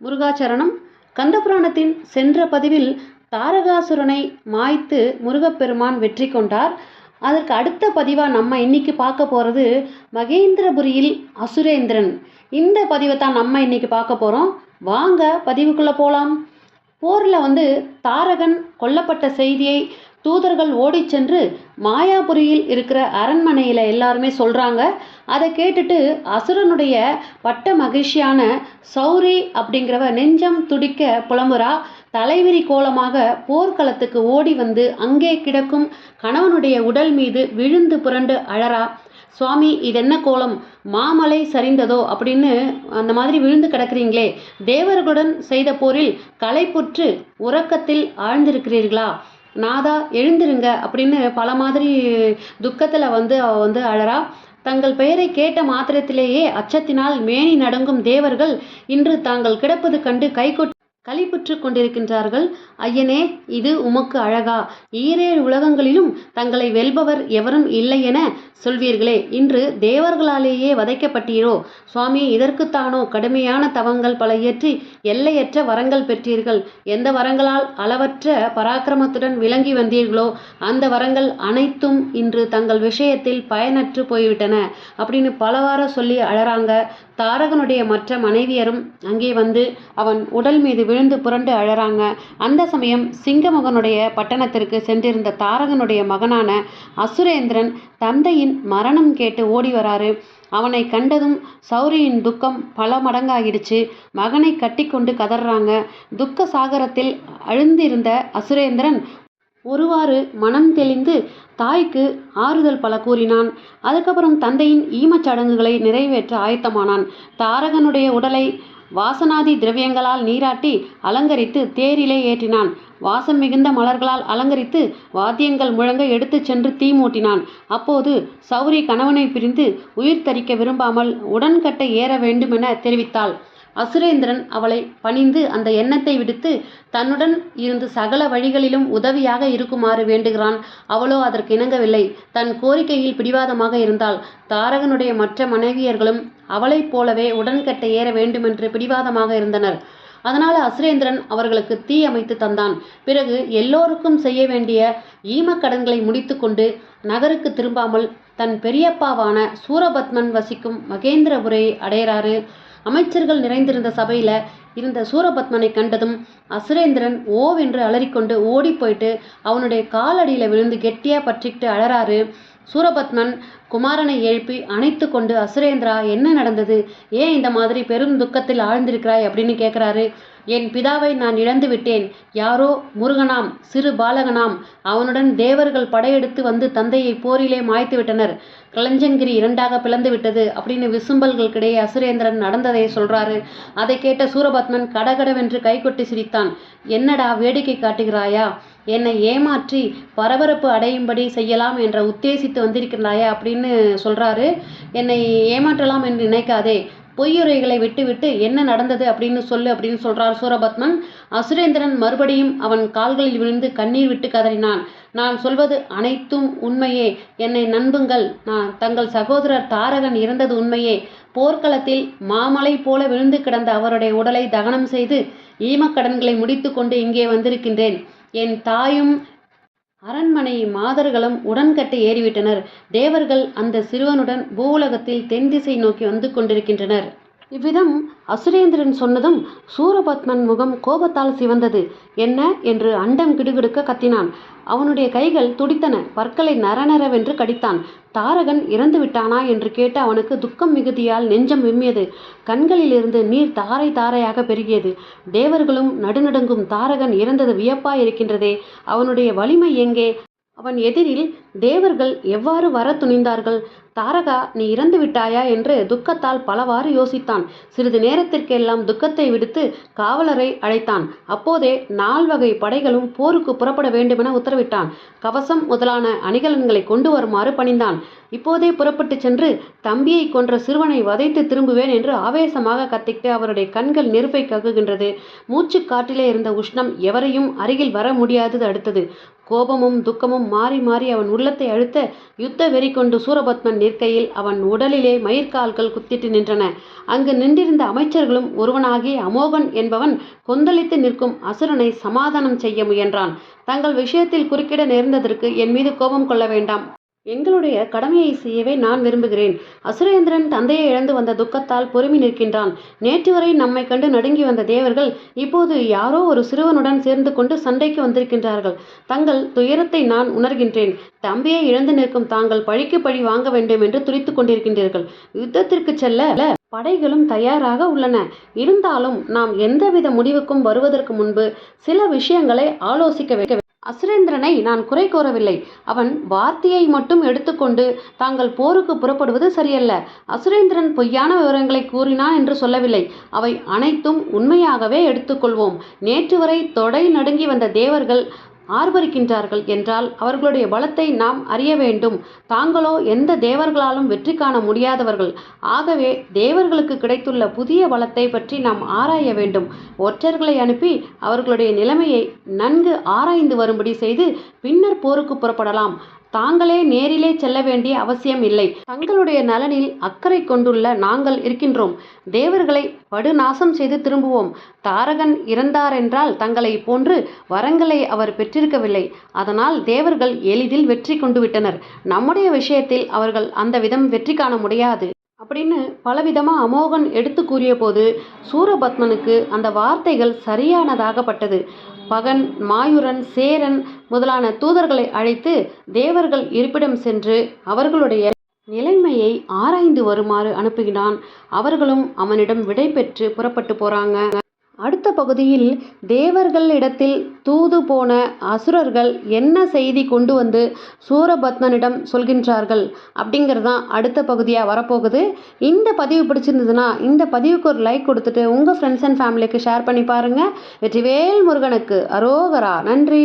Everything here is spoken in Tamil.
முருகாச்சரணம். கந்தபுராணத்தின் சென்ற பதிவில் தாரகாசுரனை மாய்த்து முருகப்பெருமான் வெற்றி கொண்டார். அதற்கு அடுத்த பதிவாக நம்ம இன்னைக்கு பார்க்க போகிறது மகேந்திரபுரியில் அசுரேந்திரன். இந்த பதிவை தான் நம்ம இன்னைக்கு பார்க்க போகிறோம். வாங்க பதிவுக்குள்ளே போகலாம். போரில் தாரகன் கொல்லப்பட்ட செய்தியை தூதர்கள் ஓடி சென்று மாயாபுரியில் இருக்கிற அரண்மனையில் எல்லாருமே சொல்கிறாங்க. அதை கேட்டுட்டு அசுரனுடைய பட்ட மகிழ்ச்சியான சௌரி அப்படிங்கிறவ நெஞ்சம் துடிக்க புலம்புறா. தலைவிரி கோலமாக போர்க்களத்துக்கு ஓடி வந்து அங்கே கிடக்கும் கணவனுடைய உடல் மீது விழுந்து புரண்டு அழறா. சுவாமி, இது என்ன கோலம், மாமலை சரிந்ததோ அப்படின்னு அந்த மாதிரி விழுந்து கிடக்கிறீங்களே, தேவர்களுடன் செய்த போரில் களைப்புற்று உறக்கத்தில் ஆழ்ந்திருக்கிறீர்களா, நாதா எழுந்திருங்க அப்படின்னு பல மாதிரி துக்கத்தில் அவ அழறா. தங்கள் பெயரை கேட்ட மாத்திரத்திலேயே அச்சத்தினால் மேனி நடுங்கும் தேவர்கள் இன்று தாங்கள் கிடப்பது கண்டு களிப்புற்று கொண்டிருக்கின்றார்கள். ஐயனே, இது உமக்கு அழகா? ஈரேழு உலகங்களிலும் தங்களை வெல்பவர் எவரும் இல்லை என சொல்வீர்களே, இன்று தேவர்களாலேயே வதைக்கப்பட்டீரோ சுவாமி? இதற்குத்தானோ கடுமையான தவங்கள் பல இயற்றி எல்லையற்ற வரங்கள் பெற்றீர்கள்? எந்த வரங்களால் அளவற்ற பராக்கிரமத்துடன் விளங்கி வந்தீர்களோ அந்த வரங்கள் அனைத்தும் இன்று தங்கள் விஷயத்தில் பயனற்று போய்விட்டன அப்படின்னு பலவார சொல்லி அழறாங்க. தாரகனுடைய மற்ற மனைவியரும் அங்கே வந்து அவன் உடல் மீது விழுந்து புரண்டு அழறாங்க. அந்த சமயம் சிங்கமுகனுடைய பட்டணத்திற்கு சென்றிருந்த தாரகனுடைய மகனான அசுரேந்திரன் தந்தையின் மரணம் கேட்டு ஓடி வராரு. அவனை கண்டதும் சௌரியின் துக்கம் பல மடங்காகிடுச்சு. மகனை கட்டி கொண்டு கதறாங்க. துக்க சாகரத்தில் அழுந்திருந்த அசுரேந்திரன் ஒருவாறு மனம் தெளிந்து தாய்க்கு ஆறுதல் பல கூறினான். அதுக்கப்புறம் தந்தையின் ஈமச்சடங்குகளை நிறைவேற்ற ஆயத்தமானான். தாரகனுடைய உடலை வாசனாதி திரவியங்களால் நீராட்டி அலங்கரித்து தேரிலே ஏற்றினான். வாசம் மிகுந்த மலர்களால் அலங்கரித்து வாத்தியங்கள் முழங்க எடுத்து சென்று தீ மூட்டினான். அப்போது சௌரி கணவனை பிரிந்து உயிர் தரிக்க விரும்பாமல் உடன்கட்டை ஏற வேண்டுமென தெரிவித்தாள். அசுரேந்திரன் அவளை பணிந்து அந்த எண்ணத்தை விடுத்து தன்னுடன் இருந்து சகல வழிகளிலும் உதவியாக இருக்குமாறு வேண்டுகிறான். அவளோ அதற்கு இணங்கவில்லை. தன் கோரிக்கையில் பிடிவாதமாக இருந்தாள். தாரகனுடைய மற்ற மனைவியர்களும் அவளைப் போலவே உடன்கட்டை ஏற வேண்டுமென்று பிடிவாதமாக இருந்தனர். அதனால் அசுரேந்திரன் அவர்களுக்கு தீ அமைத்து தந்தான். பிறகு எல்லோருக்கும் செய்ய வேண்டிய ஈமக்கடன்களை முடித்து கொண்டு நகருக்கு திரும்பாமல் தன் பெரியப்பாவான சூரபத்மன் வசிக்கும் மகேந்திரபுரியை அடைகிறாரு. அமைச்சர்கள் நிறைந்திருந்த சபையில் இருந்த சூரபத்மனை கண்டதும் அசுரேந்திரன் ஓவென்று அலறிக்கொண்டு ஓடி போயிட்டு அவனுடைய காலடியில் விழுந்து கெட்டியாக பற்றிக்கிட்டு அழறாரு. சூரபத்மன் குமாரனை எழுப்பி அணைத்து கொண்டு, அசுரேந்திரா, என்ன நடந்தது? ஏன் இந்த மாதிரி பெரும் துக்கத்தில் ஆழ்ந்திருக்கிறாய் அப்படின்னு கேட்குறாரு. என் பிதாவை நான் இழந்து விட்டேன். யாரோ முருகனாம், சிறு பாலகனாம். அவனுடன் தேவர்கள் படையெடுத்து வந்து தந்தையை போரிலே மாய்த்து விட்டனர். களஞ்சங்கிரி இரண்டாக பிளந்து விட்டது அப்படின்னு விசும்பல்களுக்கிடையே அசுரேந்திரன் நடந்ததை சொல்றாரு. அதை கேட்ட சூரபத்மன் கடகடவென்று கைகொட்டி சிரித்தான். என்னடா வேடிக்கை காட்டுகிறாயா? என்னை ஏமாற்றி பரபரப்பு அடையும்படி செய்யலாம் என்ற உத்தேசித்து வந்திருக்கிறாயா அப்படின்னு சொல்றாரு. என்னை ஏமாற்றலாம் என்று நினைக்காதே, பொய்யுரைகளை விட்டுவிட்டு என்ன நடந்தது அப்படின்னு சொல்லு அப்படின்னு சொல்றார் சூரபத்மன். அசுரேந்திரன் மறுபடியும் அவன் கால்களில் விழுந்து கண்ணீர் விட்டு கதறினான். நான் சொல்வது அனைத்தும் உண்மையே, என்னை நம்புங்கள். தங்கள் சகோதரர் தாரகன் இறந்தது உண்மையே. போர்க்களத்தில் மாமலை போல விழுந்து கிடந்த அவருடைய உடலை தகனம் செய்து ஈமக்கடன்களை முடித்து கொண்டு இங்கே வந்திருக்கின்றேன். என் தாயும் அரண்மனை மாதர்களும் உடன்கட்டை ஏறிவிட்டனர். தேவர்கள் அந்த சிறுவனுடன் பூவுலகத்தில் தென் திசை நோக்கி வந்து கொண்டிருக்கின்றனர். இவ்விதம் அசுரேந்திரன் சொன்னதும் சூரபத்மன் முகம் கோபத்தால் சிவந்தது. என்ன என்று அண்டம் கிடுகிடுக்க கத்தினான். அவனுடைய கைகள் துடித்தன. பற்களை நரநரவென்று கடித்தான். தாரகன் இறந்து விட்டானா என்று கேட்டு அவனுக்கு துக்கம் மிகுதியால் நெஞ்சம் விம்மியது. கண்களிலிருந்து நீர் தாரை தாரையாக பெருகியது. தேவர்களும் நடுநடுங்கும். தாரகன் இறந்தது வியப்பாயிருக்கின்றதே, அவனுடைய வலிமை எங்கே? அவன் எதிரில் தேவர்கள் எவ்வாறு வர துணிந்தார்கள்? தாரகா, நீ இறந்து விட்டாயா என்று துக்கத்தால் பலவாறு யோசித்தான். சிறிது நேரத்திற்கெல்லாம் துக்கத்தை விடுத்து காவலரை அழைத்தான். அப்போதே 4 வகை படைகளும் போருக்கு புறப்பட வேண்டுமென உத்தரவிட்டான். கவசம் முதலான அணிகலன்களை கொண்டு வருமாறு பணிந்தான். இப்போதே புறப்பட்டு சென்று தம்பியை கொன்ற சிறுவனை வதைத்து திரும்புவேன் என்று ஆவேசமாக கத்திட்டு அவருடைய கண்கள் நெருப்பை கக்குகின்றது. மூச்சு காற்றிலே இருந்த உஷ்ணம் எவரையும் அருகில் வர முடியாதது அடுத்தது. கோபமும் துக்கமும் மாறி மாறி அவன் உள்ளத்தை அழுத்த யுத்த வெறி கொண்டு சூரபத்மன் நிற்கையில் அவன் உடலிலே மயிர்கால்கள் குத்திட்டு நின்றன. அங்கு நின்றிருந்த அமைச்சர்களும் ஒருவனாகிய அமோகன் என்பவன் கொந்தளித்து நிற்கும் அசுரனை சமாதானம் செய்ய முயன்றான். தங்கள் விஷயத்தில் குறுக்கிட நேர்ந்ததற்கு என் மீது கோபம் கொள்ள வேண்டாம். எங்களுடைய கடமையை செய்யவே நான் விரும்புகிறேன். அசுரேந்திரன் தந்தையை இழந்து வந்த துக்கத்தால் பொறுமி நிற்கின்றான். நேற்று வரை நம்மை கண்டு நடுங்கி வந்த தேவர்கள் இப்போது யாரோ ஒரு சிறுவனுடன் சேர்ந்து கொண்டு சண்டைக்கு வந்திருக்கின்றார்கள். தங்கள் துயரத்தை நான் உணர்கின்றேன். தம்பியை இழந்து நிற்கும் தாங்கள் பழிக்கு பழி வாங்க வேண்டும் என்று துடித்துக் கொண்டிருக்கின்றீர்கள். யுத்தத்திற்கு செல்ல படைகளும் தயாராக உள்ளன. இருந்தாலும் நாம் எந்தவித முடிவுக்கும் வருவதற்கு முன்பு சில விஷயங்களை ஆலோசிக்க வேண்டும். அசுரேந்திரனை நான் குறை கூறவில்லை. அவன் வார்த்தையை மட்டும் எடுத்துக்கொண்டு தாங்கள் போருக்கு புறப்படுவது சரியல்ல. அசுரேந்திரன் பொய்யான விவரங்களை கூறினான் என்று சொல்லவில்லை. அவை அனைத்தும் உண்மையாகவே எடுத்துக்கொள்வோம். நேற்று வரை தொடை நடுங்கி வந்த தேவர்கள் ஆர்ப்பரிக்கின்றார்கள் என்றால் அவர்களுடைய பலத்தை நாம் அறிய வேண்டும். தாங்களோ எந்த தேவர்களாலும் வெற்றி காண முடியாதவர்கள். ஆகவே தேவர்களுக்கு கிடைத்துள்ள புதிய பலத்தை பற்றி நாம் ஆராய வேண்டும். ஒற்றர்களை அனுப்பி அவர்களுடைய நிலைமையை நன்கு ஆராய்ந்து வரும்படி செய்து பின்னர் போருக்கு புறப்படலாம். தாங்களே நேரிலே செல்ல வேண்டிய அவசியம் இல்லை. தங்களுடைய நலனில் அக்கறை கொண்டுள்ள நாங்கள் இருக்கின்றோம். தேவர்களை படுநாசம் செய்து திரும்புவோம். தாரகன் இறந்தாரென்றால் தங்களை போன்று வரங்களை அவர் பெற்றிருக்கவில்லை. அதனால் தேவர்கள் எளிதில் வெற்றி கொண்டு விட்டனர். நம்முடைய விஷயத்தில் அவர்கள் அந்த விதம் வெற்றி காண முடியாது அப்படின்னு பலவிதமாக அமோகன் எடுத்து கூறிய போது சூரபத்மனுக்கு அந்த வார்த்தைகள் சரியானதாகப்பட்டது. பகன், மாயூரன், சேரன் முதலான தூதர்களை அழைத்து தேவர்கள் இருப்பிடம் சென்று அவர்களுடைய நிலைமையை ஆராய்ந்து வருமாறு அனுப்புகிறான். அவர்களும் அவனிடம் விடை பெற்று புறப்பட்டு போறாங்க. அடுத்த பகுதியில் தேவர்களிடத்தில் தூது போன அசுரர்கள் என்ன செய்தி கொண்டு வந்து சூரபத்மனிடம் சொல்கின்றார்கள் அப்படிங்கிறது தான் அடுத்த பகுதியாக வரப்போகுது. இந்த பதிவு பிடிச்சிருந்ததுன்னா இந்த பதிவுக்கு ஒரு லைக் கொடுத்துட்டு உங்கள் ஃப்ரெண்ட்ஸ் அண்ட் ஃபேமிலிக்கு ஷேர் பண்ணி பாருங்கள். வெற்றிவேல் முருகனுக்கு அரோகரா. நன்றி.